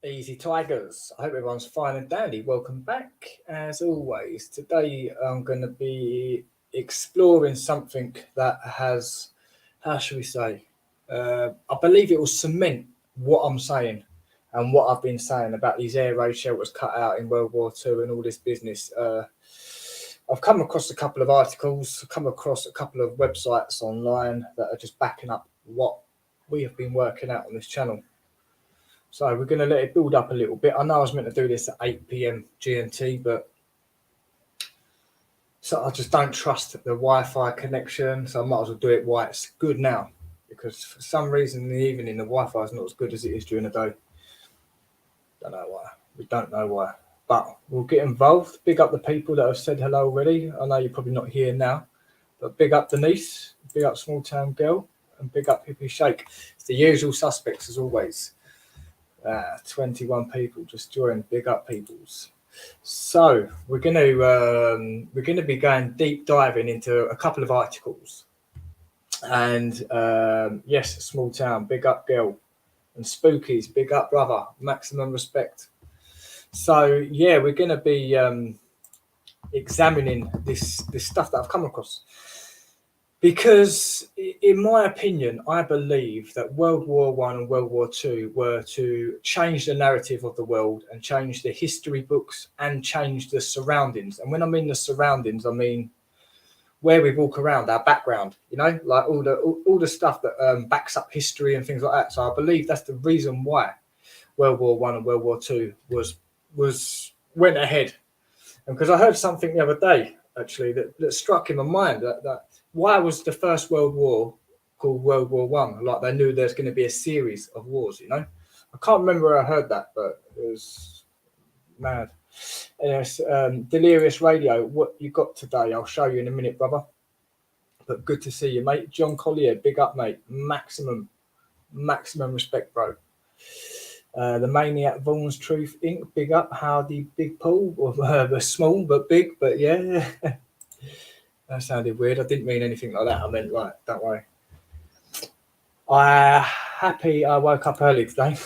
Easy Tigers. I hope everyone's fine and dandy. Welcome back. As always, today I'm going to be exploring something that has, how should we say, I believe it will cement what I'm saying and what I've been saying about these air raid shelters cut out in World War Two and all this business. I've come across a couple of articles, come across a couple of websites online that are just backing up what we have been working out on this channel. So we're going to let it build up a little bit. I know I was meant to do this at 8 p.m. GMT, but so I just don't trust the Wi-Fi connection. So I might as well do it while it's good now, because for some reason in the evening the Wi-Fi is not as good as it is during the day. Don't know why. We don't know why, but we'll get involved. Big up the people that have said hello already. I know you're probably not here now, but big up Denise, big up Small Town Girl, and big up Hippie Shake. It's the usual suspects as always. 21 people just joined. Big up peoples. So we're going to be going deep diving into a couple of articles, and yes, Small Town, big up girl, and Spookies, big up brother, maximum respect. So yeah, we're going to be examining this stuff that I've come across. Because, in my opinion, I believe that World War One and World War Two were to change the narrative of the world and change the history books and change the surroundings. And when I mean the surroundings, I mean where we walk around, our background, like all the stuff that backs up history and things like that. So I believe that's the reason why World War One and World War Two went ahead. And because I heard something the other day actually that struck in my mind that why was the First World War called World War One? Like they knew there's going to be a series of wars, I can't remember where I heard that, but it was mad. Yes, Delirious Radio, what you got today? I'll show you in a minute, brother. But good to see you, mate. John Collier, big up, mate. Maximum respect, bro. The Maniac Vaughan's Truth Inc. Big up. Howdy, Big Paul. Or small but big, but yeah. That sounded weird. I didn't mean anything like that. I meant like, don't worry. Happy I woke up early today.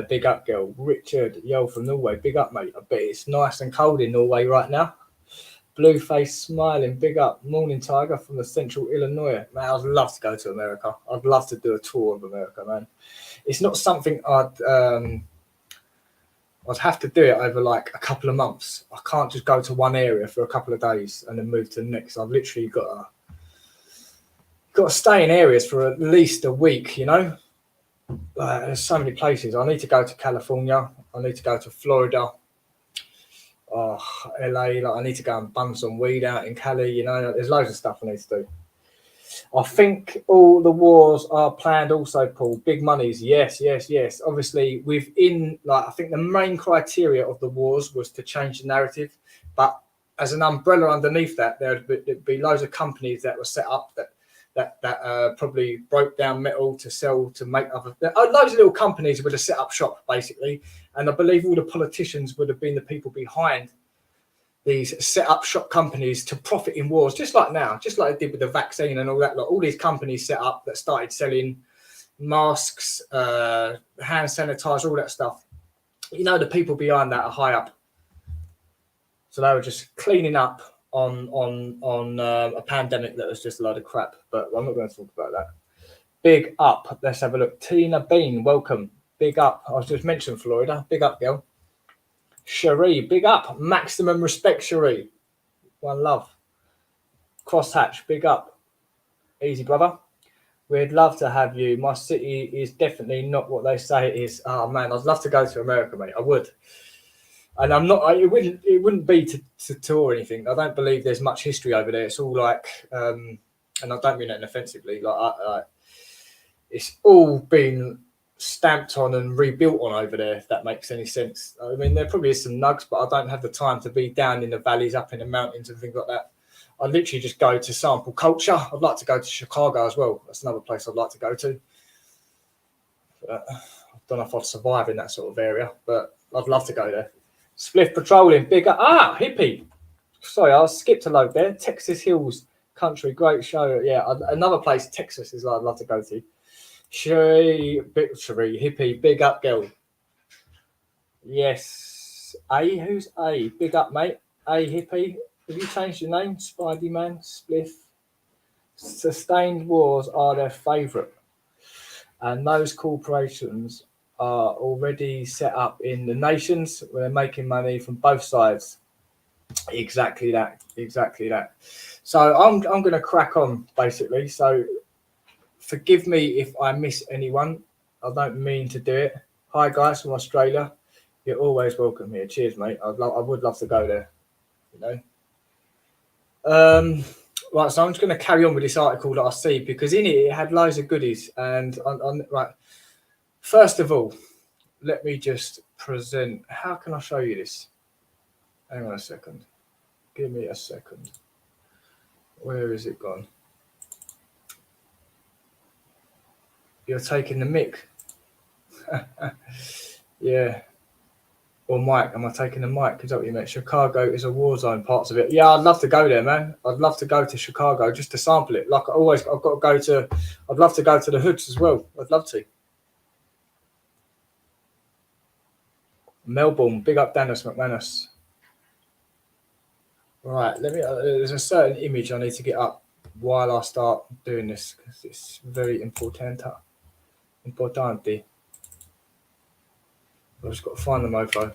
Big up, girl. Richard, yo, from Norway. Big up, mate. I bet it's nice and cold in Norway right now. Blueface smiling. Big up. Morning Tiger from the central Illinois. Man, I'd love to go to America. I'd love to do a tour of America, man. It's not something I'd have to do it over like a couple of months. I can't just go to one area for a couple of days and then move to the next. I've literally got to stay in areas for at least a week, There's so many places. I need to go to California. I need to go to Florida. LA. Like I need to go and bum some weed out in Cali. There's loads of stuff I need to do. I think all the wars are planned also, Paul. Big monies. Yes. Obviously, I think the main criteria of the wars was to change the narrative. But as an umbrella underneath that, there'd be loads of companies that were set up that probably broke down metal to sell, to make other... Loads of little companies would have set up shop, basically. And I believe all the politicians would have been the people behind these set up shop companies to profit in wars, just like now, just like they did with the vaccine and all that. Like all these companies set up that started selling masks, hand sanitizer, all that stuff. The people behind that are high up. So they were just cleaning up on a pandemic that was just a load of crap. But I'm not going to talk about that. Big up. Let's have a look. Tina Bean, welcome. Big up. I was just mentioning Florida. Big up, girl. Cherie, big up. Maximum respect, Cherie. One love. Crosshatch, big up. Easy, brother. We'd love to have you. My city is definitely not what they say it is. Oh, man, I'd love to go to America, mate. I would. And I'm not... It wouldn't be to tour or anything. I don't believe there's much history over there. It's all like... and I don't mean that offensively. It's all been stamped on and rebuilt on over there, if that makes any sense. I mean, there probably is some nugs, but I don't have the time to be down in the valleys, up in the mountains and things like that. I literally just go to sample culture. I'd like to go to Chicago as well. That's another place I'd like to go to. But I don't know if I'd survive in that sort of area, but I'd love to go there. Spliff Patrolling, bigger. Hippie. Sorry, I skipped a load there. Texas Hills Country, great show. Yeah, another place, Texas, is I'd love to go to. Cherie, hippie, big up, girl. Yes. A, who's A? Big up, mate. A hippie. Have you changed your name? Spidey Man, Spliff. Sustained wars are their favourite, and those corporations are already set up in the nations where they're making money from both sides. Exactly that. Exactly that. So I'm going to crack on basically. So forgive me if I miss anyone. I don't mean to do it. Hi guys from Australia. You're always welcome here. Cheers, mate. I would love to go there. You know. Right, so I'm just going to carry on with this article that I see because in it had loads of goodies. And right, first of all, let me just present. How can I show you this? Hang on a second. Give me a second. Where is it gone? You're taking the mic. Yeah. Or Mike, am I taking the mic? Is that what you meant? Chicago is a war zone, parts of it. Yeah, I'd love to go there, man. I'd love to go to Chicago just to sample it. Like I always, I've got to go to, I'd love to go to the hoods as well. I'd love to. Melbourne, big up Dennis McManus. Right, let me, there's a certain image I need to get up while I start doing this because it's very important. Importante. I've just got to find the mofo.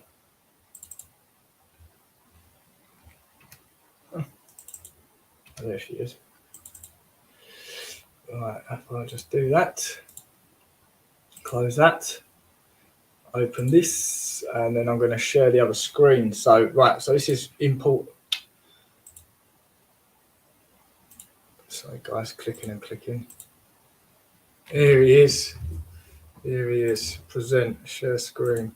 Oh, there she is. Right, if I just do that, close that, open this, and then I'm going to share the other screen. So, right, so this is import. Sorry, guys, clicking and clicking. Here he is. Here he is. Present, share screen.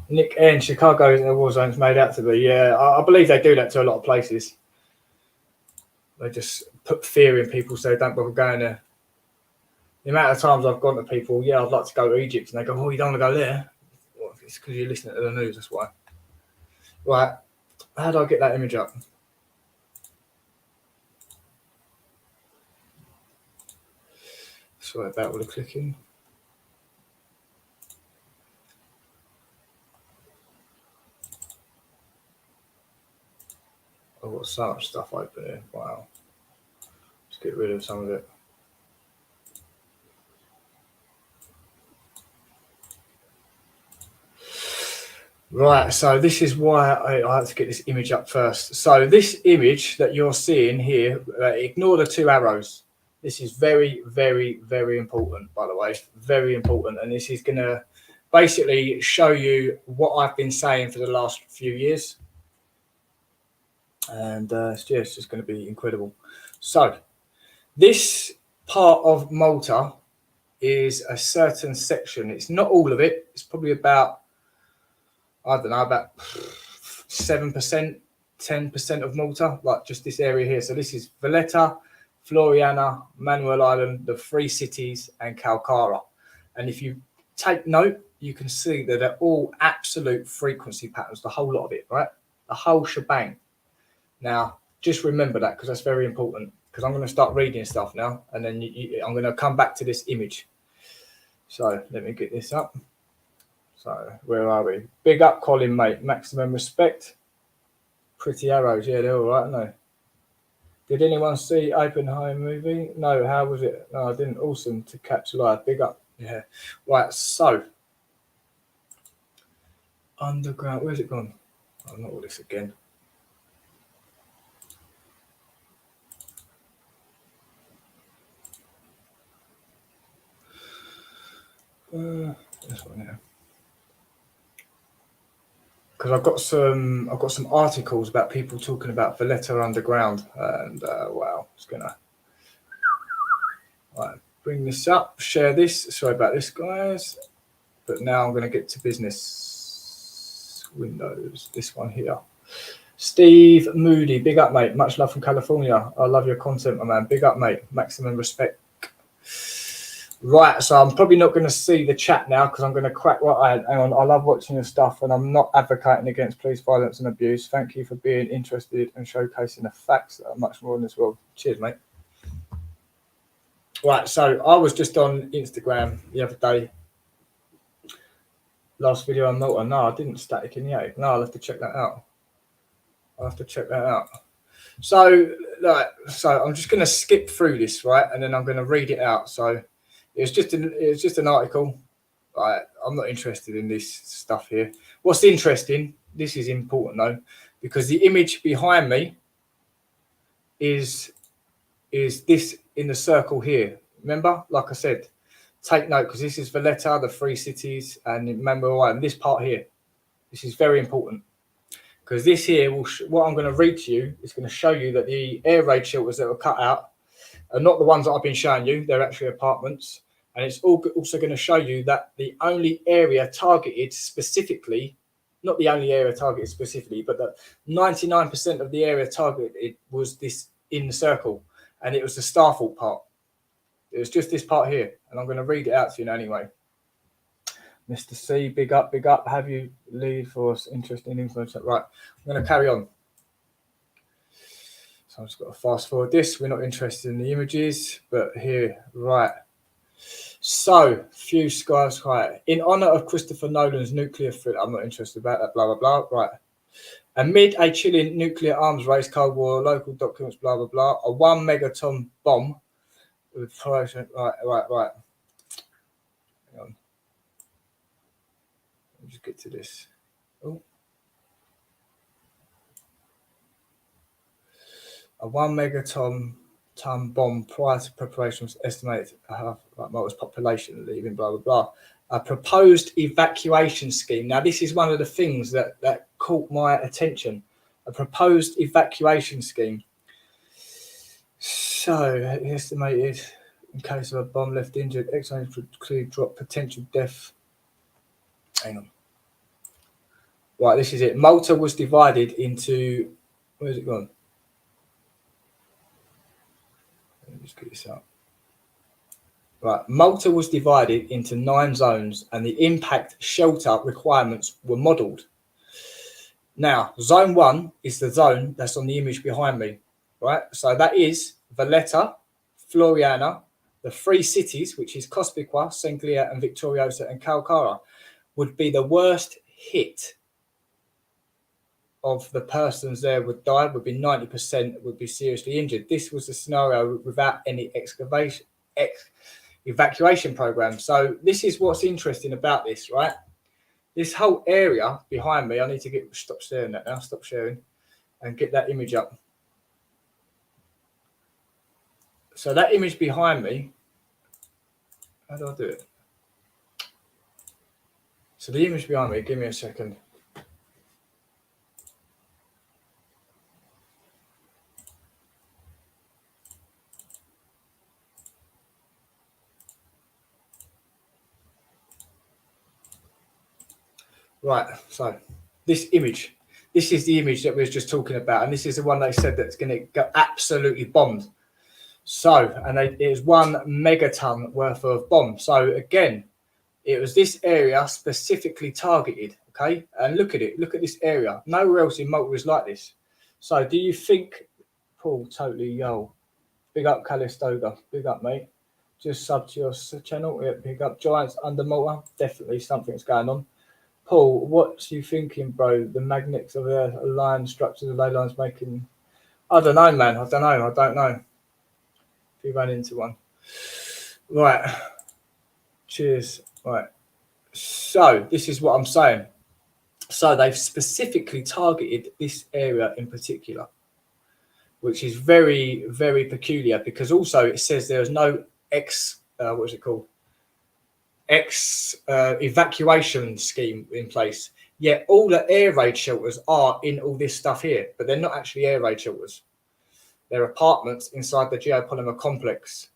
Nick N. Chicago isn't a war zone it's made out to be. Yeah, I believe they do that to a lot of places. They just put fear in people so they don't bother going there. The amount of times I've gone to people, yeah, I'd like to go to Egypt, and they go, oh, you don't want to go there? Well, it's because you're listening to the news, that's why. Right, how do I get that image up? Sorry about all the clicking. I've got so much stuff open here. Wow. Let's get rid of some of it. Right, so this is why I had to get this image up first. So this image that you're seeing here, ignore the two arrows. This is very, very, very important, by the way. Very important. And this is going to basically show you what I've been saying for the last few years. And it's just going to be incredible. So this part of Malta is a certain section. It's not all of it. It's probably about, I don't know, about 7%, 10% of Malta, like just this area here. So this is Valletta, Floriana, Manuel Island, the Three Cities, and Kalkara. And if you take note, you can see that they're all absolute frequency patterns, the whole lot of it, right? The whole shebang. Now, just remember that because that's very important because I'm going to start reading stuff now and then I'm going to come back to this image. So let me get this up. So where are we? Big up, Colin, mate. Maximum respect. Pretty arrows. Yeah, they're all right, aren't they? Did anyone see Oppenheimer movie? No, how was it? No, I didn't. Awesome to catch live. Big up. Yeah. Right, so. Underground. Where's it gone? Oh, not all this again. This one here. Because I've got some articles about people talking about Valletta Underground, and wow, it's gonna bring this up, share this. Sorry about this, guys, but now I'm gonna get to business. Windows, this one here. Steve Moody, big up, mate. Much love from California. I love your content, my man. Big up, mate. Maximum respect. Right, so I'm probably not going to see the chat now because I'm going to crack hang on. I love watching your stuff and I'm not advocating against police violence and abuse. Thank you for being interested and showcasing the facts that are much more in this world. Cheers, mate. Right, so I was just on Instagram the other day Last video on Malta. No, I didn't static in the attic. No, I'll have to check that out. So I'm just going to skip through this, right, and then I'm going to read it out. So it's just an article. Right, I'm not interested in this stuff here. What's interesting? This is important though, because the image behind me is this in the circle here. Remember, like I said, take note because this is Valletta, the three cities, and remember and this part here. This is very important. Because this here, what I'm going to read to you is going to show you that the air raid shelters that were cut out are not the ones that I've been showing you. They're actually apartments. And it's also going to show you that the only area targeted specifically, not the only area targeted specifically, but that 99% of the area targeted was this in the circle. And it was the Starfall part. It was just this part here. And I'm going to read it out to you anyway. Mr. C, big up. Have you lead for us interesting influence? Right, I'm going to carry on. So I've just got to fast forward this. We're not interested in the images, but here, right. So, few skies high. In honor of Christopher Nolan's nuclear thriller, I'm not interested about that, blah, blah, blah. Right. Amid a chilling nuclear arms race, Cold War, local documents, blah, blah, blah. A 1 megaton bomb with right. Hang on. Just get to this. Oh. A 1 megaton bomb prior to preparation was estimated to have Malta's population leaving, blah, blah, blah. A proposed evacuation scheme. Now, this is one of the things that caught my attention. A proposed evacuation scheme. So, estimated in case of a bomb left injured, X-rays could drop potential death. Hang on. Right, this is it. Malta was divided into, where's it gone? Let me just get this out. Right, Malta was divided into 9 zones and the impact shelter requirements were modelled. Now, zone 1 is the zone that's on the image behind me, right? So that is Valletta, Floriana, the 3 cities, which is Cospicua, Sanglia and Victoriosa and Calcara, would be the worst hit of the persons there would die, would be 90% would be seriously injured. This was the scenario without any evacuation program. So this is what's interesting about this, right? This whole area behind me, I need to stop sharing that now, stop sharing and get that image up. So that image behind me, how do I do it? So the image behind me, give me a second. Right, so this image, this is the image that we were just talking about, and this is the one they said that's going to go absolutely bombed. So, and it is 1 megaton worth of bomb. So again, it was this area specifically targeted, okay? And look at it, look at this area. Nowhere else in Malta is like this. So do you think, Paul, totally, yo, big up Calistoga, big up, mate. Just sub to your channel, yeah, big up Giants under Malta, definitely something's going on. Paul, what's you thinking, bro? The magnets of the line structures of ley lines making. I don't know, man. I don't know. If you ran into one. Right. Cheers. Right. So this is what I'm saying. So they've specifically targeted this area in particular, which is very, very peculiar because also it says there is no evacuation scheme in place. Yet all the air raid shelters are in all this stuff here, but they're not actually air raid shelters. They're apartments inside the geopolymer complex,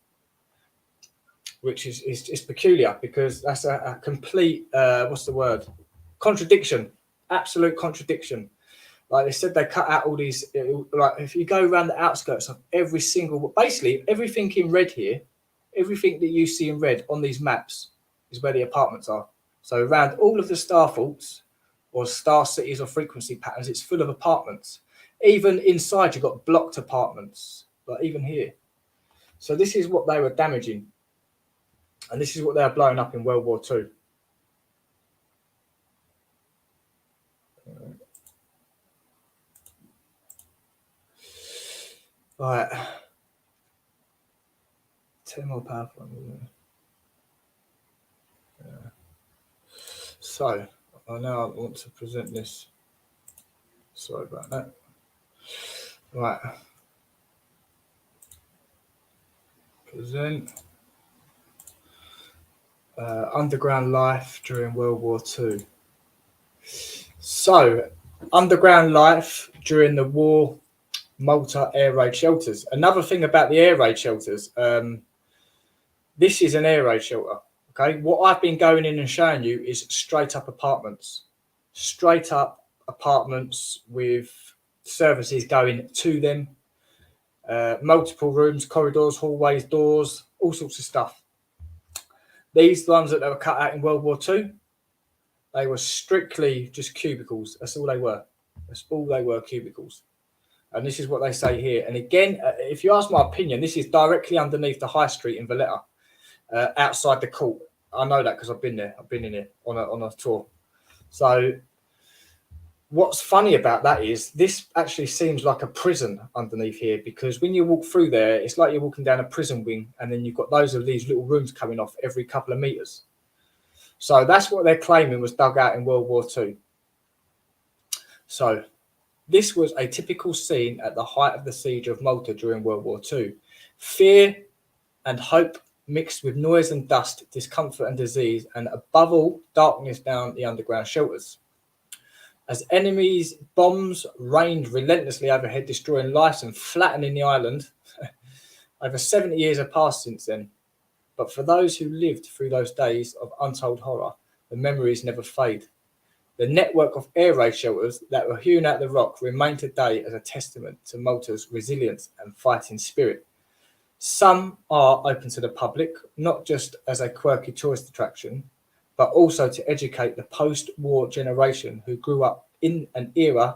which is peculiar because that's a complete contradiction, absolute contradiction. Like they said, they cut out all these. Like if you go around the outskirts of every single, basically everything in red here, everything that you see in red on these maps is where the apartments are. So around all of the star faults or star cities or frequency patterns, it's full of apartments. Even inside, you've got blocked apartments, like even here. So this is what they were damaging. And this is what they were blowing up in World War II. Right. 10 more powerful. Yeah. So, I now want to present this. Sorry about that. Right. Present. Underground life during World War II. So, underground life during the war, Malta air raid shelters. Another thing about the air raid shelters, this is an air raid shelter. Okay, what I've been going in and showing you is straight up apartments, with services going to them, multiple rooms, corridors, hallways, doors, all sorts of stuff. These ones that were cut out in World War II, they were strictly just cubicles. That's all they were. That's all they were, cubicles. And this is what they say here. And again, if you ask my opinion, this is directly underneath the high street in Valletta, outside the court. I know that because I've been there. I've been in it on a tour. So what's funny about that is this actually seems like a prison underneath here, because when you walk through there, it's like you're walking down a prison wing, and then you've got those of these little rooms coming off every couple of meters. So that's what they're claiming was dug out in World War II. So this was a typical scene at the height of the siege of Malta during World War II. Fear and hope mixed with noise and dust, discomfort and disease, and above all, darkness down the underground shelters. As enemies' bombs rained relentlessly overhead, destroying lives and flattening the island, over 70 years have passed since then. But for those who lived through those days of untold horror, the memories never fade. The network of air raid shelters that were hewn out of the rock remain today as a testament to Malta's resilience and fighting spirit. Some are open to the public, not just as a quirky tourist attraction, but also to educate the post-war generation who grew up in an era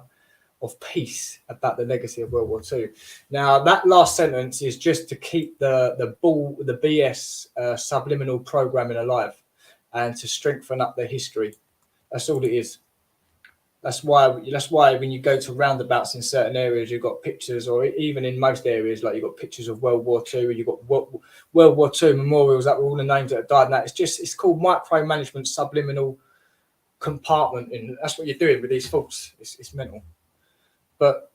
of peace about the legacy of World War II. Now, that last sentence is just to keep the BS subliminal programming alive and to strengthen up their history. That's all it is. That's why when you go to roundabouts in certain areas, you've got pictures, or even in most areas, like you've got pictures of World War II, and you've got World War II memorials that were all the names that have died. And that it's called micromanagement, subliminal compartment, and that's what you're doing with these thoughts. It's mental. But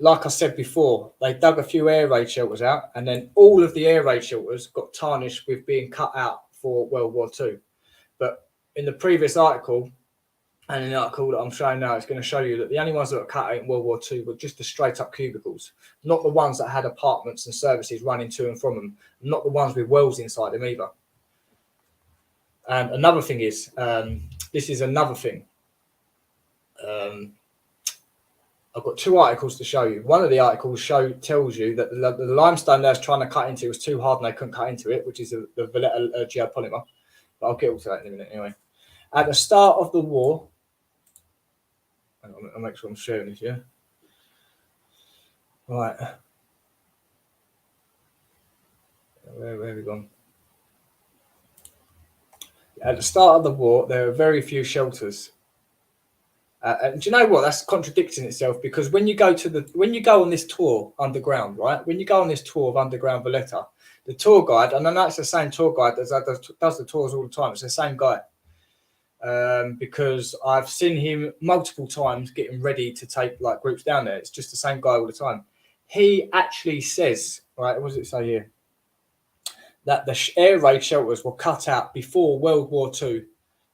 like I said before, they dug a few air raid shelters out, and then all of the air raid shelters got tarnished with being cut out for World War II. But in the previous article, and in the article that I'm showing now, it's going to show you that the only ones that were cut out in World War II were just the straight up cubicles, not the ones that had apartments and services running to and from them, not the ones with wells inside them either. And another thing is, this is another thing. I've got two articles to show you. One of the articles tells you that the limestone they was trying to cut into was too hard and they couldn't cut into it, which is the Valletta geopolymer. But I'll get all to that in a minute anyway. At the start of the war, I'll make sure I'm sharing this, yeah? Right. Where have we gone? At the start of the war, there were very few shelters. And do you know what? That's contradicting itself, because when you go on this tour underground, right? When you go on this tour of underground Valletta, the tour guide, and I know it's the same tour guide that does the tours all the time. It's the same guy. Because I've seen him multiple times getting ready to take like groups down there. It's just the same guy all the time. He actually says, right, what does it say here? That the air raid shelters were cut out before World War II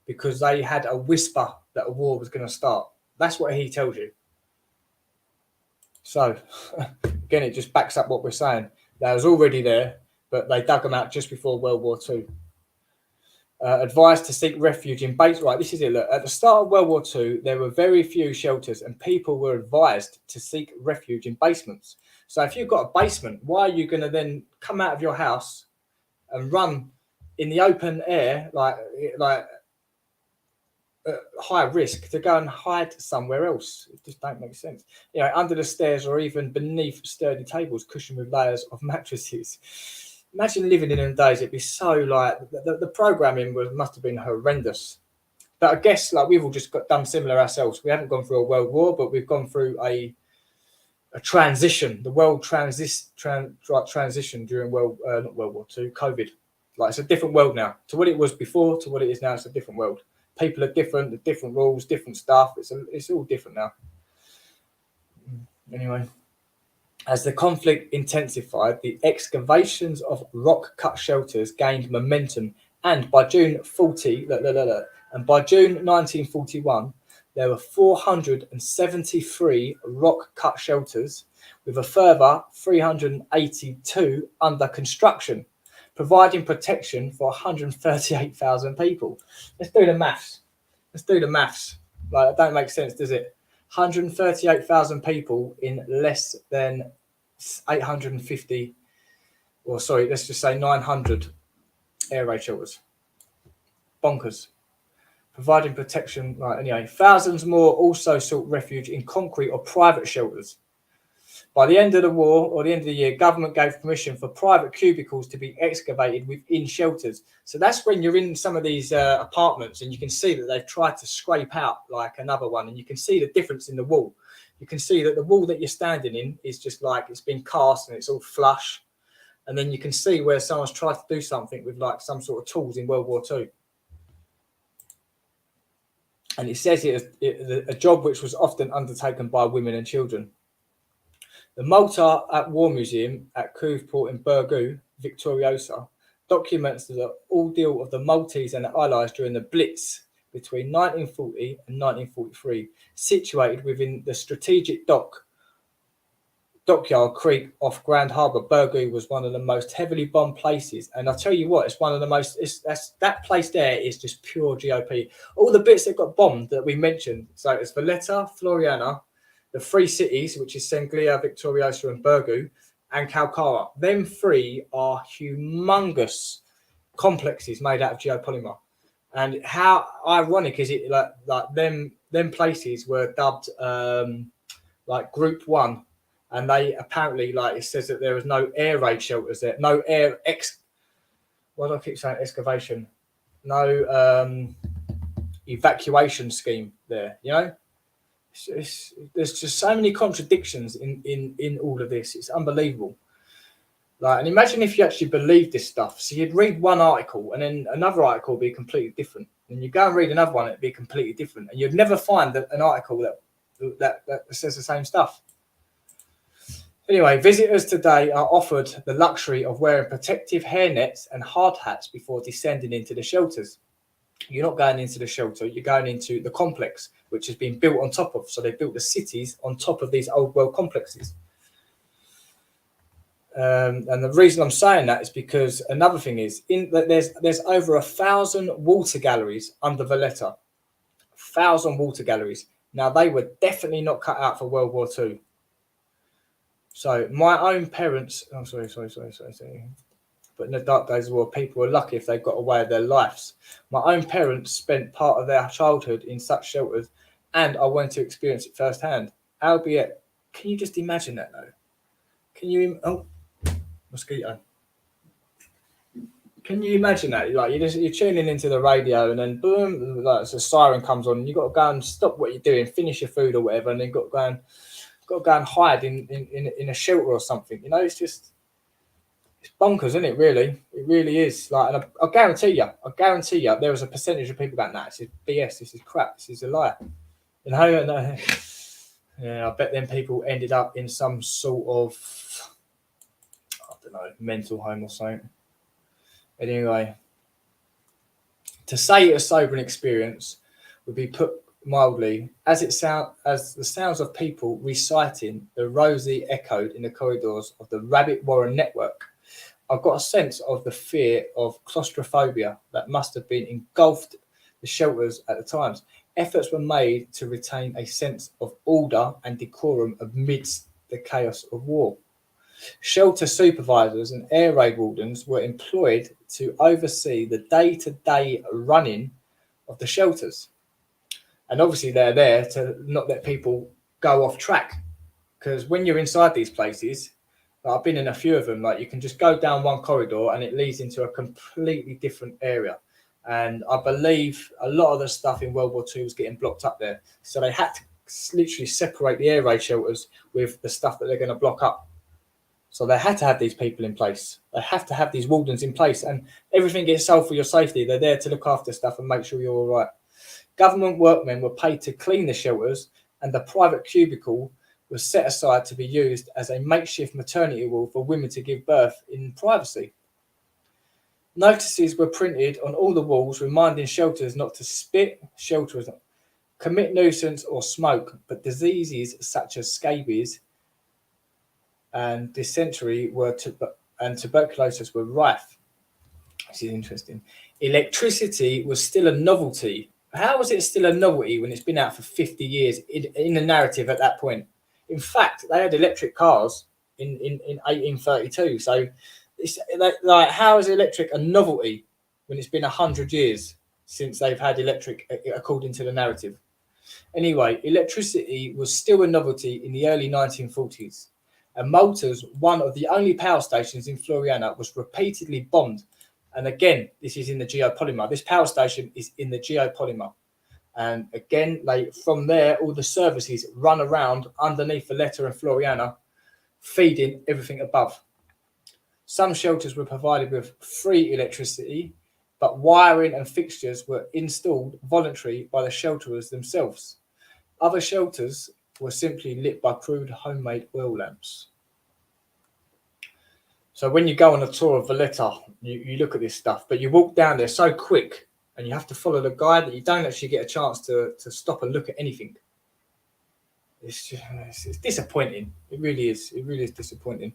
because they had a whisper that a war was going to start. That's what he tells you. So again, it just backs up what we're saying. That was already there, but they dug them out just before World War II. Advised to seek refuge in basements. Right, this is it. Look, at the start of World War II, there were very few shelters, and people were advised to seek refuge in basements. So if you've got a basement, why are you going to then come out of your house and run in the open air, like high risk, to go and hide somewhere else? It just don't make sense. You know, under the stairs or even beneath sturdy tables cushioned with layers of mattresses. Imagine living in them days. It'd be so like the programming must have been horrendous. But I guess like we've all just done similar ourselves. We haven't gone through a world war, but we've gone through a a transition, the world transition during not World War II, COVID. Like, it's a different world now to what it was before, to what it is now. It's a different world. People are different, the different rules, different stuff. It's all different now. Anyway, as the conflict intensified, the excavations of rock cut shelters gained momentum, and by June 1941, there were 473 rock cut shelters, with a further 382 under construction, providing protection for 138,000 people. Let's do the maths. Like, that don't make sense, does it? 138,000 people in less than 850, or sorry, let's just say 900 air raid shelters. Bonkers. Providing protection. Right, anyway, thousands more also sought refuge in concrete or private shelters. By the end of the war, or the end of the year, government gave permission for private cubicles to be excavated within shelters. So that's when you're in some of these apartments, and you can see that they've tried to scrape out like another one, and you can see the difference in the wall. You can see that the wall that you're standing in is just like it's been cast and it's all flush. And then you can see where someone's tried to do something with like some sort of tools in World War II. And it says here, a job which was often undertaken by women and children. The Malta at War Museum at Couveport in Burgoo, Victoriosa, documents the ordeal of the Maltese and the Allies during the Blitz between 1940 and 1943, situated within the strategic Dockyard Creek off Grand Harbour. Burgoo was one of the most heavily bombed places, and I'll tell you what, it's one of the most. That place there is just pure GOP. All the bits that got bombed that we mentioned, so it's Valletta, Floriana, the three cities, which is Sanglia, Victoriosa, and Burgoo, and Calcara. Them three are humongous complexes made out of geopolymer. And how ironic is it? Like them places were dubbed like Group 1, and they apparently, like, it says that there was no air raid shelters there, no what do I keep saying? Excavation, no evacuation scheme there. You know. There's just so many contradictions in all of this. It's unbelievable. Like, and imagine if you actually believed this stuff. So you'd read one article, and then another article would be completely different. And you go and read another one, it'd be completely different. And you'd never find an article that says the same stuff. Anyway, visitors today are offered the luxury of wearing protective hairnets and hard hats before descending into the shelters. You're not going into the shelter, you're going into the complex, which has been built on top of. So they built the cities on top of these old world complexes. And the reason I'm saying that is because another thing is that there's over 1,000 water galleries under Valletta. 1,000 water galleries. Now, they were definitely not cut out for World War II. So my own parents, sorry. But in the dark days of war, people were lucky if they got away with their lives. My own parents spent part of their childhood in such shelters, and I went to experience it firsthand. Albeit, can you just imagine that though? Can you? Oh, mosquito. Can you imagine that? Like, you're tuning into the radio, and then boom, like, a siren comes on, and you got to go and stop what you're doing, finish your food or whatever, and then got to go and hide in a shelter or something. You know, it's bonkers, isn't it? Really, it really is. Like, and I guarantee you, there was a percentage of people going, "Nah, this is BS. This is crap. This is a lie." You know, and yeah, I bet them people ended up in some sort of, I don't know, mental home or something. Anyway, to say it a sobering experience would be put mildly, as the sounds of people reciting the rosy echoed in the corridors of the Rabbit Warren network. I got a sense of the fear of claustrophobia that must have been engulfed the shelters at the times. Efforts were made to retain a sense of order and decorum amidst the chaos of war. Shelter supervisors and air raid wardens were employed to oversee the day-to-day running of the shelters. And obviously they're there to not let people go off track. Because when you're inside these places, I've been in a few of them, like, you can just go down one corridor and it leads into a completely different area. And I believe a lot of the stuff in World War II was getting blocked up there. So they had literally separate the air raid shelters with the stuff that they're going to block up. So they had to have these people in place. They have to have these wardens in place, and everything gets sold for your safety. They're there to look after stuff and make sure you're all right. Government workmen were paid to clean the shelters, and the private cubicle was set aside to be used as a makeshift maternity ward for women to give birth in privacy. Notices were printed on all the walls reminding shelters not to spit, shelters commit nuisance or smoke, but diseases such as scabies and dysentery and tuberculosis were rife. This is interesting. Electricity was still a novelty. How was it still a novelty when it's been out for 50 years in the narrative at that point? In fact, they had electric cars in 1832. So it's like, how is electric a novelty when it's been 100 years since they've had electric, according to the narrative? Anyway, electricity was still a novelty in the early 1940s. And Malta's, one of the only power stations in Floriana, was repeatedly bombed. And again, this is in the geopolymer. This power station is in the geopolymer. And again, from there, all the services run around underneath Valletta and Floriana, feeding everything above. Some shelters were provided with free electricity, but wiring and fixtures were installed voluntarily by the shelterers themselves. Other shelters were simply lit by crude homemade oil lamps. So when you go on a tour of Valletta, you look at this stuff, but you walk down there so quick and you have to follow the guide that you don't actually get a chance to stop and look at anything. It's disappointing. It really is. It really is disappointing.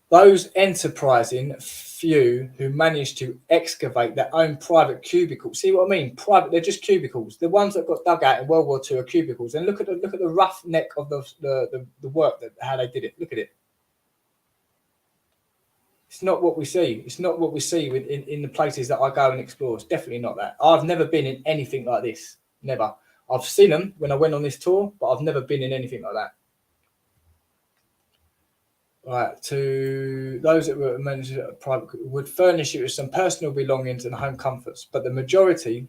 Those enterprising few who managed to excavate their own private cubicles. See what I mean? Private. They're just cubicles. The ones that got dug out in World War II are cubicles. And look at the rough neck of the work, that how they did it. Look at it. It's not what we see. It's not what we see in the places that I go and explore. It's definitely not that. I've never been in anything like this. Never. I've seen them when I went on this tour, but I've never been in anything like that. Right, to those that were managed private would furnish it with some personal belongings and home comforts, but the majority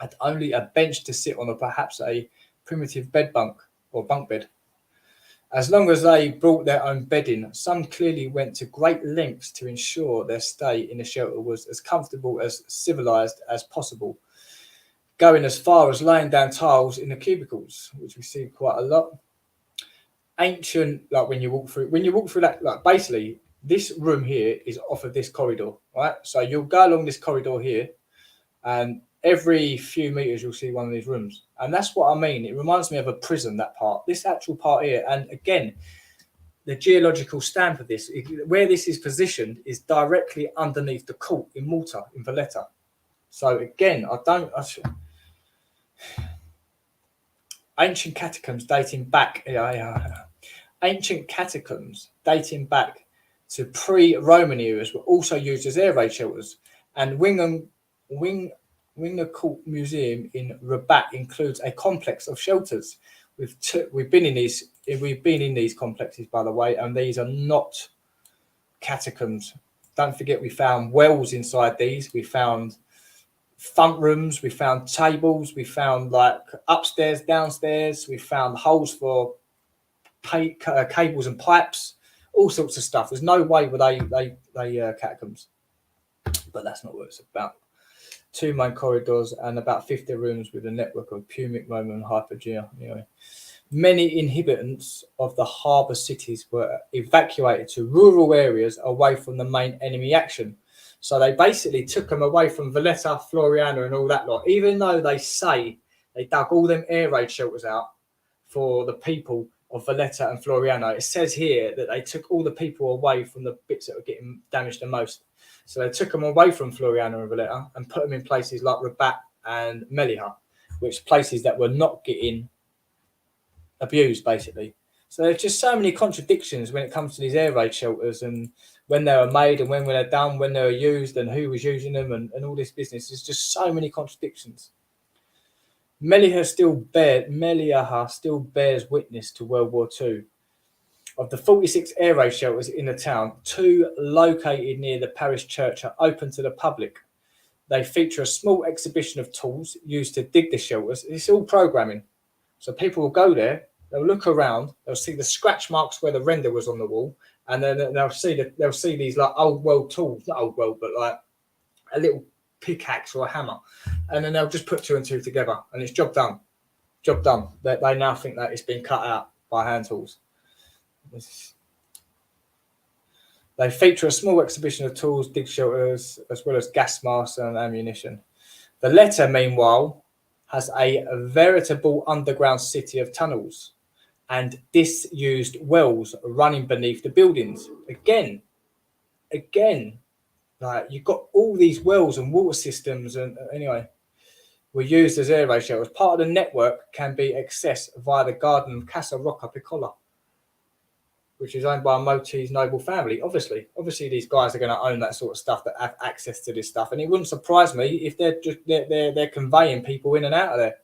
had only a bench to sit on, or perhaps a primitive bed bunk or bunk bed. As long as they brought their own bedding, some clearly went to great lengths to ensure their stay in the shelter was as comfortable, as civilized as possible, going as far as laying down tiles in the cubicles, which we see quite a lot. Ancient, like when you walk through that, like basically this room here is off of this corridor, right? So you'll go along this corridor here, and every few meters you'll see one of these rooms, and that's what I mean. It reminds me of a prison, that part, this actual part here. And again, the geological stamp of this, where this is positioned, is directly underneath the court in Malta, in Valletta. So again, ancient catacombs dating back to pre-Roman eras were also used as air raid shelters. And Wingna Court Museum in Rabat includes a complex of shelters. We've been in these complexes, by the way, and these are not catacombs. Don't forget, we found wells inside these. We found front rooms, we found tables, we found like upstairs, downstairs, we found holes for cables and pipes, all sorts of stuff. There's no way were they catacombs, but that's not what it's about. 2 main corridors and about 50 rooms with a network of Pumic, Roman, and Hypogea. Anyway, many inhabitants of the harbour cities were evacuated to rural areas away from the main enemy action. So they basically took them away from Valletta, Floriana, and all that lot. Even though they say they dug all them air raid shelters out for the people of Valletta and Floriana, it says here that they took all the people away from the bits that were getting damaged the most. So they took them away from Floriana and Valletta and put them in places like Rabat and Melilla, which places that were not getting abused, basically. So there's just so many contradictions when it comes to these air raid shelters, and when they were made and when they're done, when they were used and who was using them, and all this business. There's just so many contradictions. Melilla still bears witness to World War II. Of the 46 air raid shelters in the town, 2 located near the parish church are open to the public. They feature a small exhibition of tools used to dig the shelters. It's all programming. So people will go there, they'll look around, they'll see the scratch marks where the render was on the wall, and then they'll see these like old world tools, not old world, but like a little pickaxe or a hammer, and then they'll just put 2 and 2 together, and it's job done. Job done. They now think that it's been cut out by hand tools. They feature a small exhibition of tools, dig shelters, as well as gas masks and ammunition. The letter, meanwhile, has a veritable underground city of tunnels and disused wells running beneath the buildings. Again, like you've got all these wells and water systems, and anyway, were used as air raid shelters. Part of the network can be accessed via the garden of Casa Rocca Piccola, which is owned by a Maltese noble family. Obviously, these guys are going to own that sort of stuff, that have access to this stuff, and it wouldn't surprise me if they're conveying people in and out of there.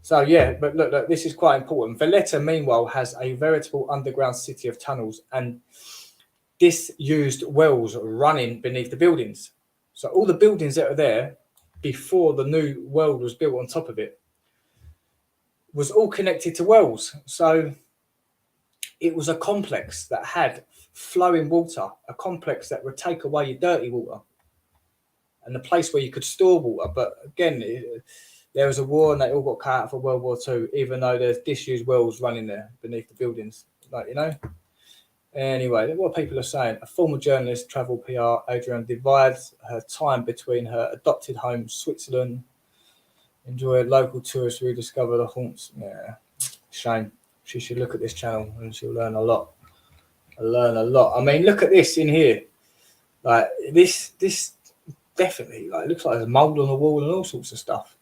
So yeah, but look, this is quite important. Valletta, meanwhile, has a veritable underground city of tunnels and disused wells running beneath the buildings. So all the buildings that are there before the new world was built on top of it was all connected to wells. So it was a complex that had flowing water, a complex that would take away your dirty water, and a place where you could store water. But again, there was a war and they all got cut out for World War II, even though there's disused wells running there beneath the buildings. Like, you know. Anyway, what people are saying, a former journalist, travel PR, Adrienne divides her time between her adopted home, Switzerland, enjoy local tourists who rediscover the haunts. Yeah, shame. She should look at this channel and she'll learn a lot. I mean, look at this in here. Like this definitely, like, it looks like there's mold on the wall and all sorts of stuff.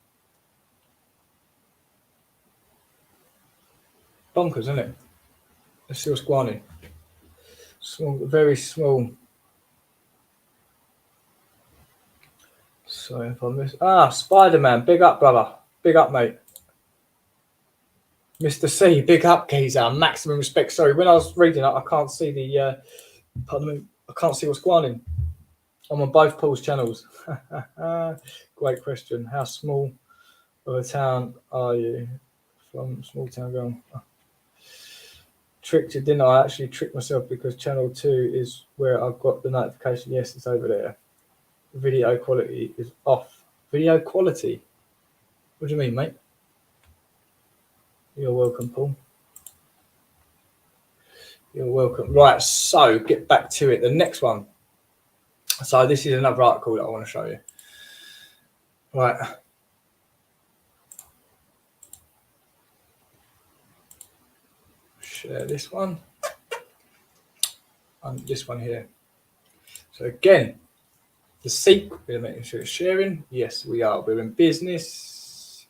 Bonkers, isn't it? Let's see what's going on. Small, very small. So if I miss, Spider-Man, big up, brother, big up, mate. Mr. C, big up, geezer, maximum respect. Sorry, when I was reading it, I can't see the, pardon me, I can't see what's going on. I'm on both Paul's channels. Great question. How small of a town are you? From small town girl. Tricked you, didn't I? I actually tricked myself because channel 2 is where I've got the notification. Yes, it's over there. Video quality is off. Video quality? What do you mean, mate? You're welcome, Paul. You're welcome. Right, so get back to it. The next one. So this is another article that I want to show you. Right. Share this one. And this one here. So again, the sequel, we're making sure it's sharing. Yes, we are. We're in business.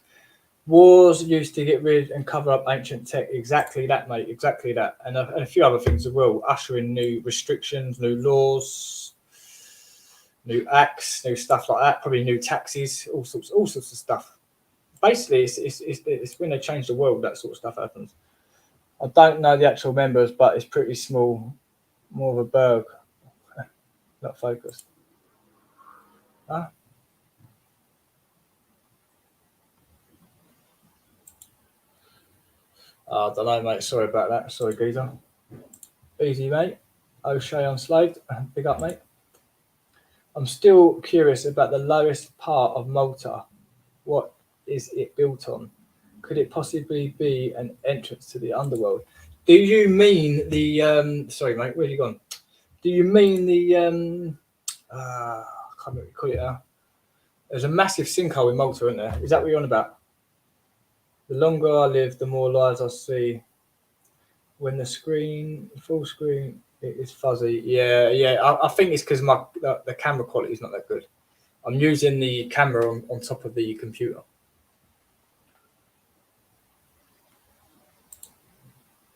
Wars used to get rid and cover up ancient tech. Exactly that, mate. Exactly that. And a few other things as well. Ushering new restrictions, new laws, new acts, new stuff like that. Probably new taxes, all sorts of stuff. Basically, it's when they change the world, that sort of stuff happens. I don't know the actual members, but it's pretty small. More of a berg. Not focused. Huh? I don't know, mate. Sorry about that. Sorry, geezer. Easy, mate. O'Shea Unslaved. Big up, mate. I'm still curious about the lowest part of Malta. What is it built on? Could it possibly be an entrance to the underworld? Do you mean the sorry, mate, where have you gone? Do you mean the I can't remember what you call it now. There's a massive sinkhole in Malta, isn't there? Is that what you're on about? The longer I live, the more lies I see. When the screen, full screen, it is fuzzy. Yeah. I think it's because the camera quality is not that good. I'm using the camera on top of the computer.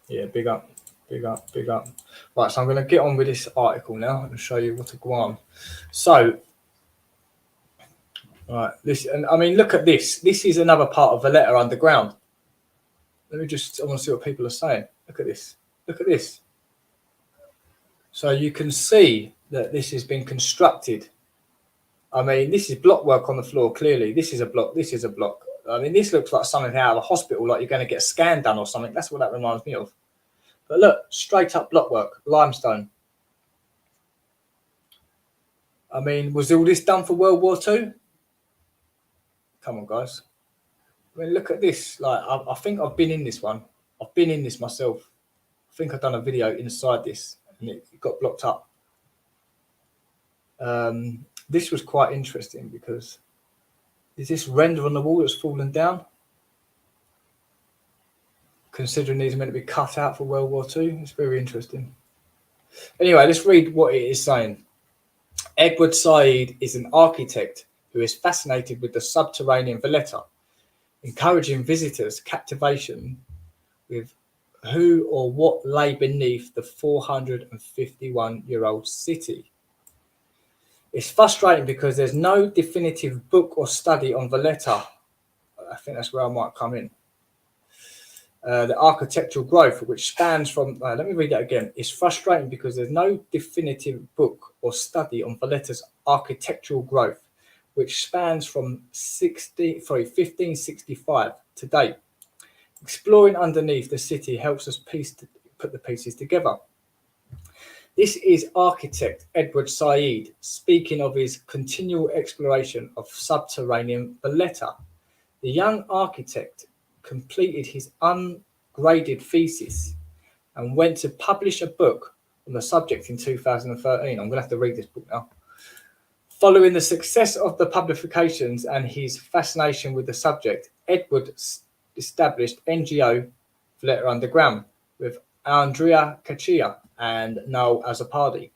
Yeah, big up. Right, so I'm going to get on with this article now and show you what to go on. So, right, and I mean, look at this. This is another part of Valletta underground. I want to see what people are saying. Look at this. So you can see that this has been constructed. I mean, this is block work on the floor, clearly. This is a block. I mean, this looks like something out of a hospital, like you're going to get a scan done or something. That's what that reminds me of. But look, straight up blockwork, limestone. I mean, was all this done for World War II? Come on, guys. I mean, look at this. Like, I think I've been in this one. I've been in this myself. I think I've done a video inside this, and it got blocked up. This was quite interesting because is this render on the wall that's fallen down? Considering these are meant to be cut out for World War II, it's very interesting. Anyway, let's read what it is saying. Edward Said is an architect who is fascinated with the subterranean Valletta, encouraging visitors' captivation with who or what lay beneath the 451-year-old city. It's frustrating because there's no definitive book or study on Valletta. I think that's where I might come in. The architectural growth, which spans from, let me read that again. It's frustrating because there's no definitive book or study on Valletta's architectural growth, which spans from 1565 to date. Exploring underneath the city helps us put the pieces together. This is architect Edward Said speaking of his continual exploration of subterranean Valletta. The young architect completed his ungraded thesis and went to publish a book on the subject in 2013. I'm going to have to read this book now. Following the success of the publications and his fascination with the subject, Edward established NGO Valletta Underground with Andrea Caccia and Noel Azzopardi.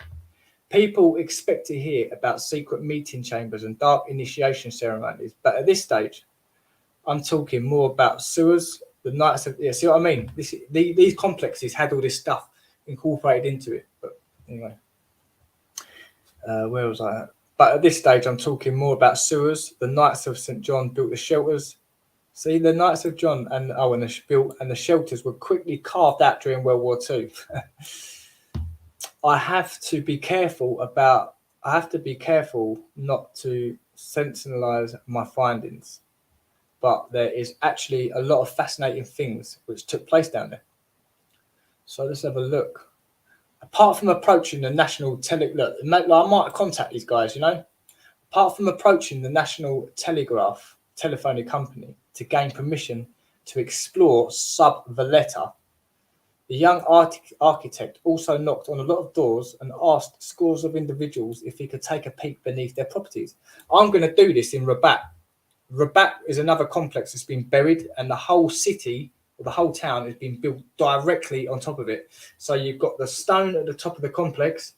People expect to hear about secret meeting chambers and dark initiation ceremonies, but at this stage, I'm talking more about sewers, the Knights of... Yeah, see what I mean? These complexes had all this stuff incorporated into it. But anyway, where was I at? But at this stage, I'm talking more about sewers. The Knights of St. John built the shelters. See, the Knights of John and the shelters were quickly carved out during World War II. I have to be careful not to sensationalize my findings. But there is actually a lot of fascinating things which took place down there. So let's have a look. Apart from approaching the National I might contact these guys, you know. Apart from approaching the National Telegraph Telephony Company to gain permission to explore Sub-Valletta, the young architect also knocked on a lot of doors and asked scores of individuals if he could take a peek beneath their properties. I'm going to do this in Rabat. Rabat is another complex that's been buried, and the whole city or the whole town has been built directly on top of it. So you've got the stone at the top of the complex,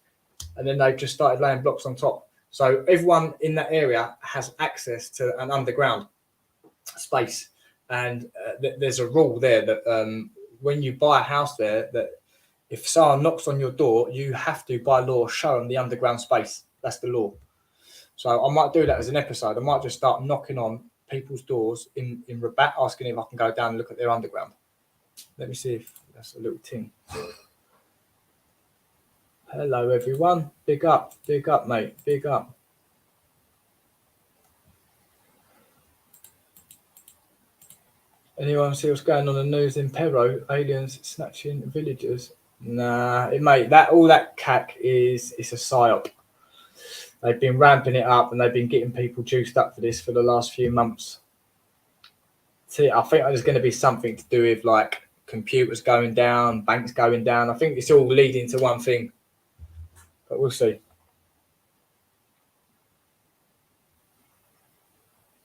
and then they've just started laying blocks on top. So everyone in that area has access to an underground space. And there's a rule there that when you buy a house there, that if someone knocks on your door, you have to, by law, show them the underground space. That's the law. So I might do that as an episode. I might just start knocking on people's doors in Rabat, asking if I can go down and look at their underground. Let me see if that's a little thing. Hello, everyone. Big up, mate. Big up. Anyone see what's going on in the news in Peru? Aliens snatching villagers? Nah, mate. All that cack it's a psyop. They've been ramping it up and they've been getting people juiced up for this for the last few months. See, I think there's going to be something to do with like computers going down, banks going down. I think it's all leading to one thing, but we'll see.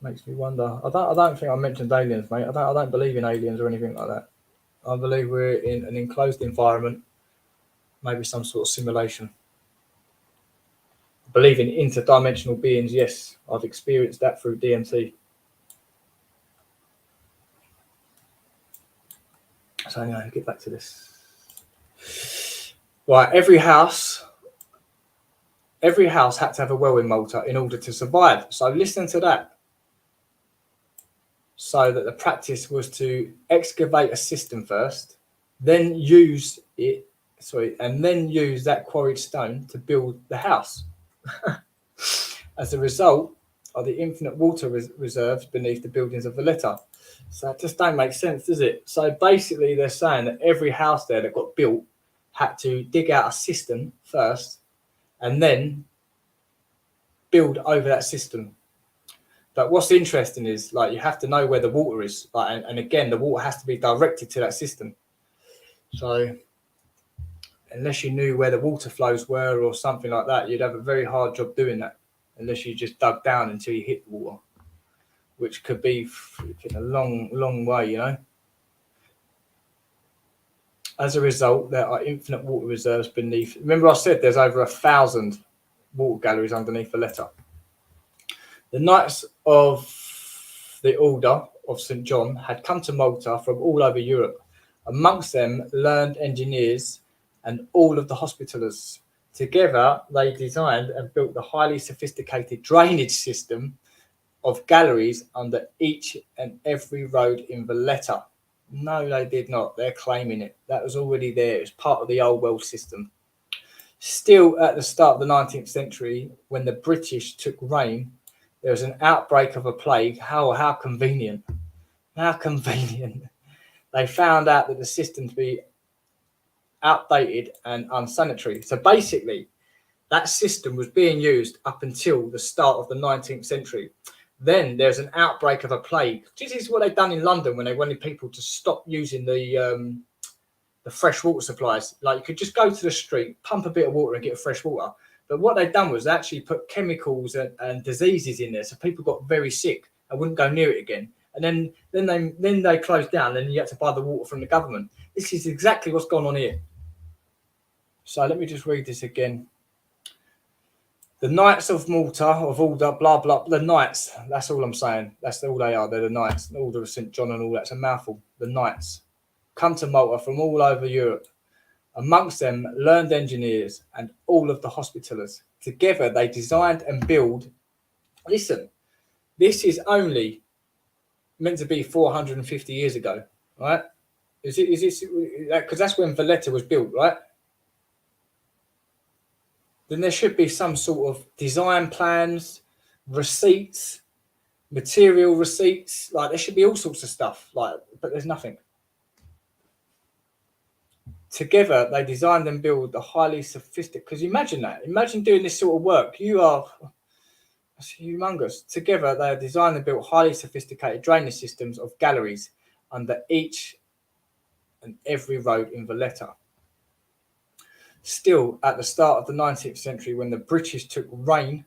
Makes me wonder. I don't think I mentioned aliens, mate. I don't believe in aliens or anything like that. I believe we're in an enclosed environment, maybe some sort of simulation. I believe in interdimensional beings. Yes, I've experienced that through DMT. So anyway, get back to this. Right, every house had to have a well in Malta in order to survive. So listen to that. So that the practice was to excavate a cistern first, then use that quarried stone to build the house. As a result are the infinite water reserves beneath the buildings of Valletta. So it just don't make sense, does it? So basically, they're saying that every house there that got built had to dig out a cistern first and then build over that cistern. But what's interesting is, like, you have to know where the water is, like, and again, the water has to be directed to that cistern. So unless you knew where the water flows were or something like that, you'd have a very hard job doing that, unless you just dug down until you hit the water, which could be a long way, you know. As a result, there are infinite water reserves beneath. Remember I said there's over 1,000 water galleries underneath Valletta. The Knights of the Order of St. John had come to Malta from all over Europe, amongst them learned engineers and all of the hospitallers. Together, they designed and built the highly sophisticated drainage system of galleries under each and every road in Valletta. No, they did not. They're claiming it. That was already there. It was part of the old world system. Still, at the start of the 19th century, when the British took reign, there was an outbreak of a plague. How convenient. How convenient. They found out that the system to be outdated and unsanitary. So basically, that system was being used up until the start of the 19th century. Then there's an outbreak of a plague. This is what they've done in London when they wanted people to stop using the fresh water supplies. Like, you could just go to the street, pump a bit of water and get fresh water. But what they've done was they actually put chemicals and diseases in there, so people got very sick and wouldn't go near it again. And then they closed down, and you had to buy the water from the government. This is exactly what's gone on here. So let me just read this again. The Knights of Malta, of Order, blah, blah, the Knights. That's all I'm saying. That's all they are. They're the Knights. The Order of St. John and all that's a mouthful. The Knights come to Malta from all over Europe. Amongst them, learned engineers and all of the hospitallers. Together, they designed and built. Listen, this is only meant to be 450 years ago, right? Is this because that's when Valletta was built, right? Then there should be some sort of design plans, receipts, material receipts. Like, there should be all sorts of stuff. Like, but there's nothing. Together, they designed and built the highly sophisticated. Because imagine that. Imagine doing this sort of work. That's humongous. Together, they designed and built highly sophisticated drainage systems of galleries under each and every road in Valletta. Still, at the start of the 19th century, when the British took reign,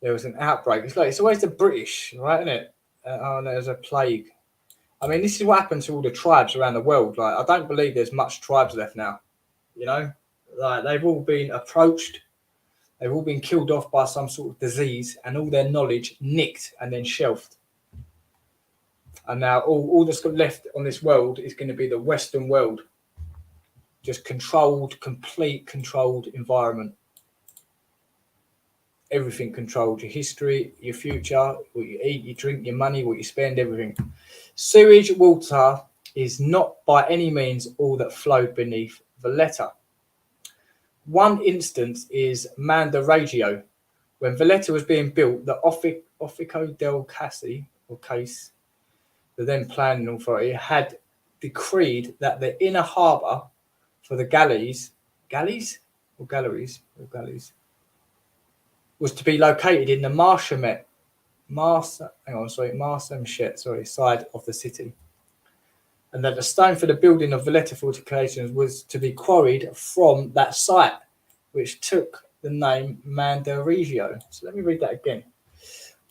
there was an outbreak. It's always the British, right, isn't it? There's a plague. I mean, this is what happened to all the tribes around the world. Like, I don't believe there's much tribes left now. You know, like, they've all been approached. They've all been killed off by some sort of disease, and all their knowledge nicked and then shelved. And now all that's got left on this world is going to be the Western world. Just complete controlled environment. Everything controlled. Your history, your future, what you eat, you drink, your money, what you spend, everything. Sewage water is not by any means all that flowed beneath Valletta. One instance is Mandaregio. When Valletta was being built, the Officio del Case, the then planning authority, had decreed that the inner harbour for the galleries, was to be located in the Marsamxett side of the city, and that the stone for the building of Valletta fortifications was to be quarried from that site, which took the name Mandaregio. So let me read that again.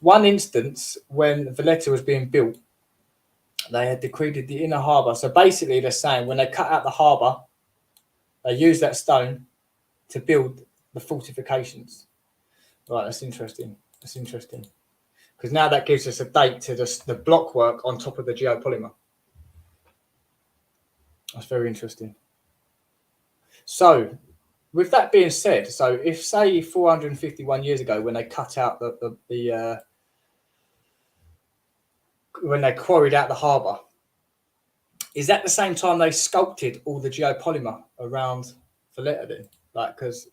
One instance, when Valletta was being built, they had decreed the inner harbour. So basically, they're saying when they cut out the harbour, they used that stone to build the fortifications. Right, that's interesting. Because now that gives us a date to the blockwork on top of the geopolymer. That's very interesting. So, with that being said, so if, say, 451 years ago, when they cut out when they quarried out the harbour, is that the same time they sculpted all the geopolymer around Valletta then? Like, because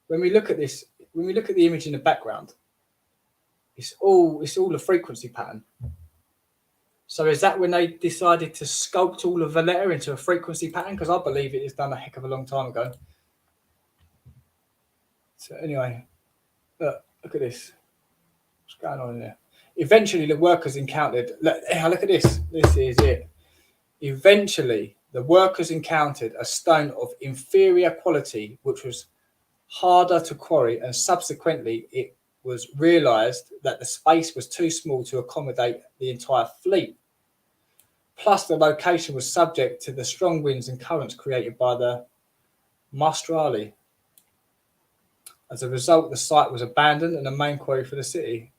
when we look at this, when we look at the image in the background, It's all a frequency pattern. So is that when they decided to sculpt all of Valletta into a frequency pattern? Because I believe it is done a heck of a long time ago. So anyway, look at this. What's going on in there? Eventually, the workers encountered. Look at this. This is it. Eventually, the workers encountered a stone of inferior quality, which was harder to quarry, and subsequently, it was realised that the space was too small to accommodate the entire fleet. Plus, the location was subject to the strong winds and currents created by the Maestrale. As a result, the site was abandoned and the main quarry for the city.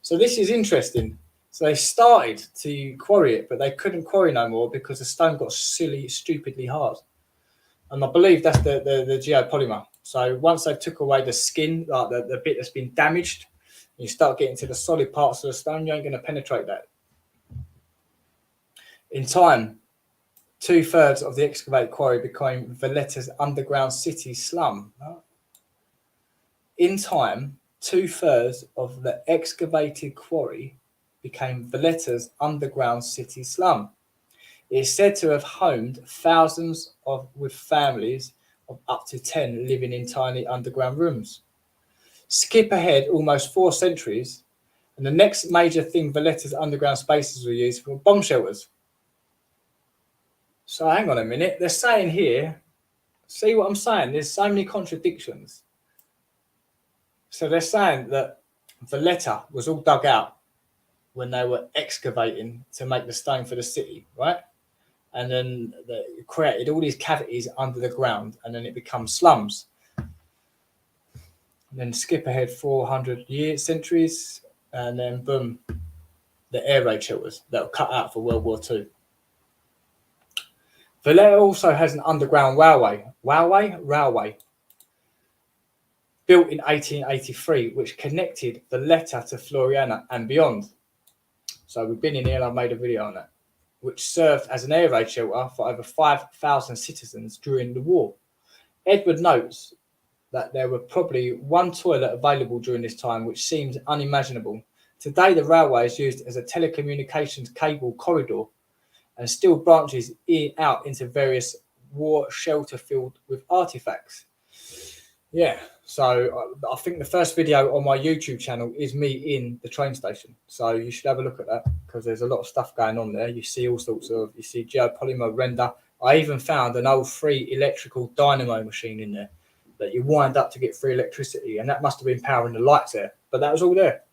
So this is interesting. So they started to quarry it, but they couldn't quarry no more because the stone got stupidly hard. And I believe that's the geopolymer. So once they took away the skin, like the bit that's been damaged, you start getting to the solid parts of the stone, you ain't going to penetrate that. In time, 2/3 of the excavated quarry became Valletta's underground city slum. In time, 2/3 of the excavated quarry became Valletta's underground city slum. It is said to have homed thousands with families of up to 10 living in tiny underground rooms. Skip ahead almost 4 centuries, and the next major thing Valletta's underground spaces were used for bomb shelters. So hang on a minute. They're saying here, see what I'm saying? There's so many contradictions. So they're saying that Valletta was all dug out when they were excavating to make the stone for the city, right? And then they created all these cavities under the ground, and then it becomes slums. And then skip ahead 400 centuries, and then boom, the air raid shelters that were cut out for World War II. Valletta also has an underground railway, built in 1883, which connected Valletta to Floriana and beyond. So we've been in here and I've made a video on that, which served as an air raid shelter for over 5,000 citizens during the war. Edward notes that there were probably one toilet available during this time, which seems unimaginable. Today, the railway is used as a telecommunications cable corridor and still branches out into various war shelter filled with artifacts. Yeah, so I think the first video on my YouTube channel is me in the train station. So you should have a look at that because there's a lot of stuff going on there. You see all sorts of, you see geopolymer render. I even found an old free electrical dynamo machine in there that you wind up to get free electricity, and that must have been powering the lights there. But that was all there.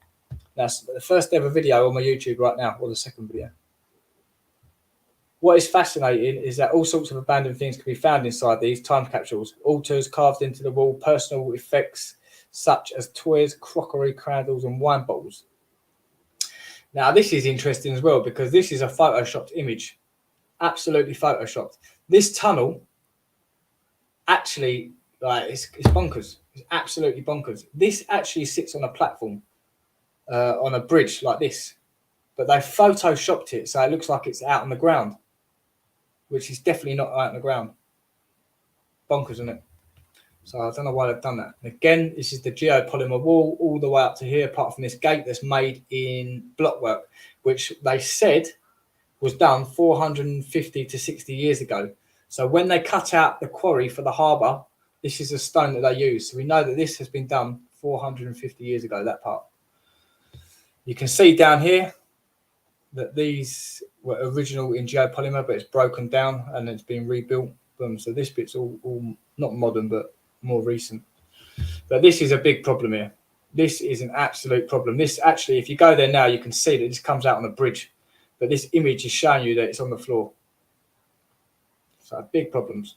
That's the first ever video on my YouTube right now, or the second video. What is fascinating is that all sorts of abandoned things can be found inside these time capsules. Altars carved into the wall, personal effects such as toys, crockery, candles, and wine bottles. Now, this is interesting as well because this is a photoshopped image. Absolutely photoshopped. This tunnel actually, it's bonkers. It's absolutely bonkers. This actually sits on a platform, on a bridge like this. But they photoshopped it so it looks like it's out on the ground, which is definitely not out on the ground. Bonkers, isn't it? So I don't know why they've done that. And again, this is the geopolymer wall all the way up to here, apart from this gate that's made in blockwork, which they said was done 450 to 60 years ago. So when they cut out the quarry for the harbour, this is a stone that they use. So we know that this has been done 450 years ago, that part. You can see down here that these were original in geopolymer, but it's broken down and it's been rebuilt. Boom. So this bit's all not modern, but more recent. But this is a big problem here. This is an absolute problem. This actually, if you go there now, you can see that this comes out on the bridge. But this image is showing you that it's on the floor. So big problems.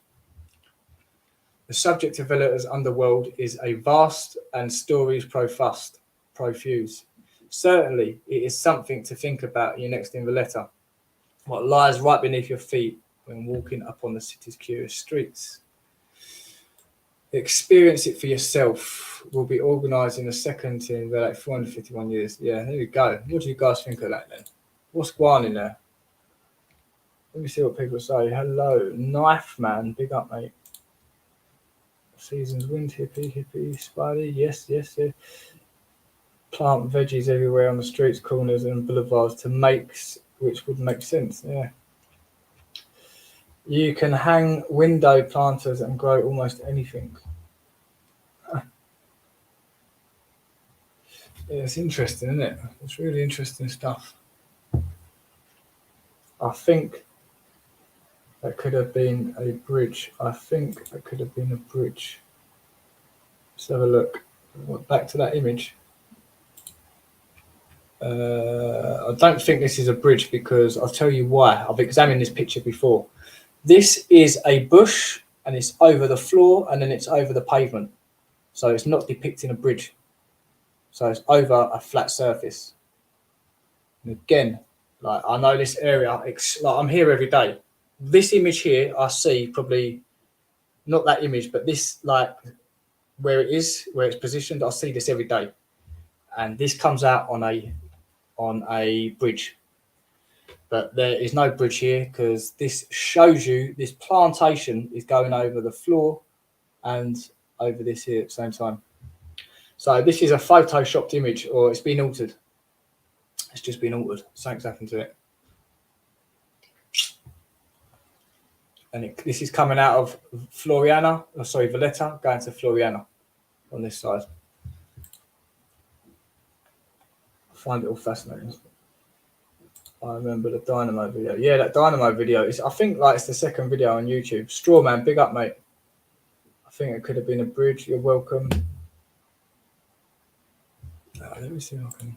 The subject of Valletta's underworld is a vast and stories profuse. Certainly, it is something to think about your next in Valletta. What lies right beneath your feet when walking up on the city's curious streets. Experience it for yourself. We'll be organising a second in Valletta 451 years. Yeah, there we go. What do you guys think of that then? What's going on in there? Let me see what people say. Hello, Knife Man. Big up, mate. Seasons wind, hippie, Spidey. Yes. plant veggies everywhere on the streets, corners, and boulevards to which would make sense. Yeah. You can hang window planters and grow almost anything. Yeah, it's interesting, isn't it? It's really interesting stuff. I think that could have been a bridge. Let's have a look. Back to that image. I don't think this is a bridge because I'll tell you why. I've examined this picture before. This is a bush and it's over the floor and then it's over the pavement. So it's not depicting a bridge. So it's over a flat surface. And again, like I know this area, like I'm here every day. This image here, I see probably not that image, but this like where it's positioned, I see this every day. And this comes out on a bridge. But there is no bridge here because this shows you this plantation is going over the floor and over this here at the same time. So this is a photoshopped image, or it's been altered. It's just been altered. Something's happened to it. And this is coming out of Valletta, going to Floriana on this side. I find it all fascinating. I remember the Dynamo video. Yeah, that Dynamo video is, I think, like it's the second video on YouTube. Strawman, big up, mate. I think it could have been a bridge. You're welcome. Let me see if I can.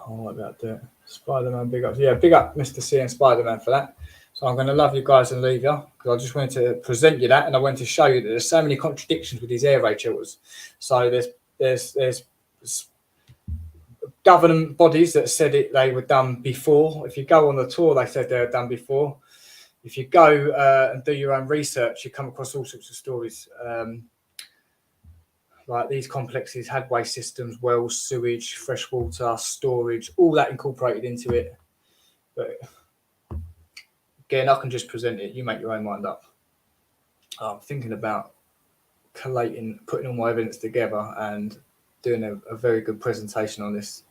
Oh, what about that? Spider-Man, big up. Yeah, big up Mr. C and Spider-Man for that. So I'm going to love you guys and leave you because I just wanted to present you that and I wanted to show you that there's so many contradictions with these air raid shelters. So there's government bodies that said they were done before. If you go on the tour, they said they were done before. If you go and do your own research, you come across all sorts of stories. Like these complexes had waste systems, wells, sewage, fresh water, storage, all that incorporated into it. But again, I can just present it. You make your own mind up. I'm thinking about collating, putting all my evidence together and doing a very good presentation on this.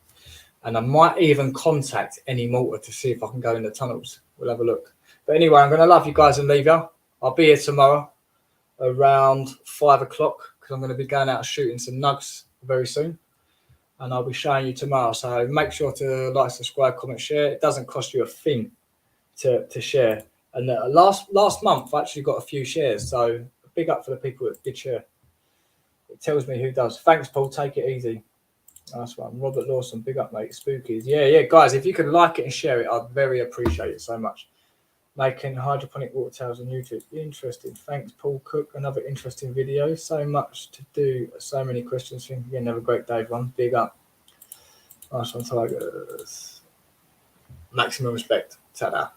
And I might even contact any Malta to see if I can go in the tunnels. We'll have a look. But anyway, I'm going to love you guys and leave you. I'll be here tomorrow around 5 o'clock because I'm going to be going out shooting some nugs very soon. And I'll be showing you tomorrow. So make sure to like, subscribe, comment, share. It doesn't cost you a thing to share. And last month, I actually got a few shares. So big up for the people that did share. It tells me who does. Thanks, Paul. Take it easy. Nice one. Robert Lawson, big up, mate. Spookies. Yeah, guys, if you could like it and share it, I'd very appreciate it so much. Making hydroponic water towers on YouTube. Interesting. Thanks, Paul Cook. Another interesting video. So much to do. So many questions. Think again. Have a great day, everyone. Big up. Nice one, Tigers. Maximum respect. Ta-da.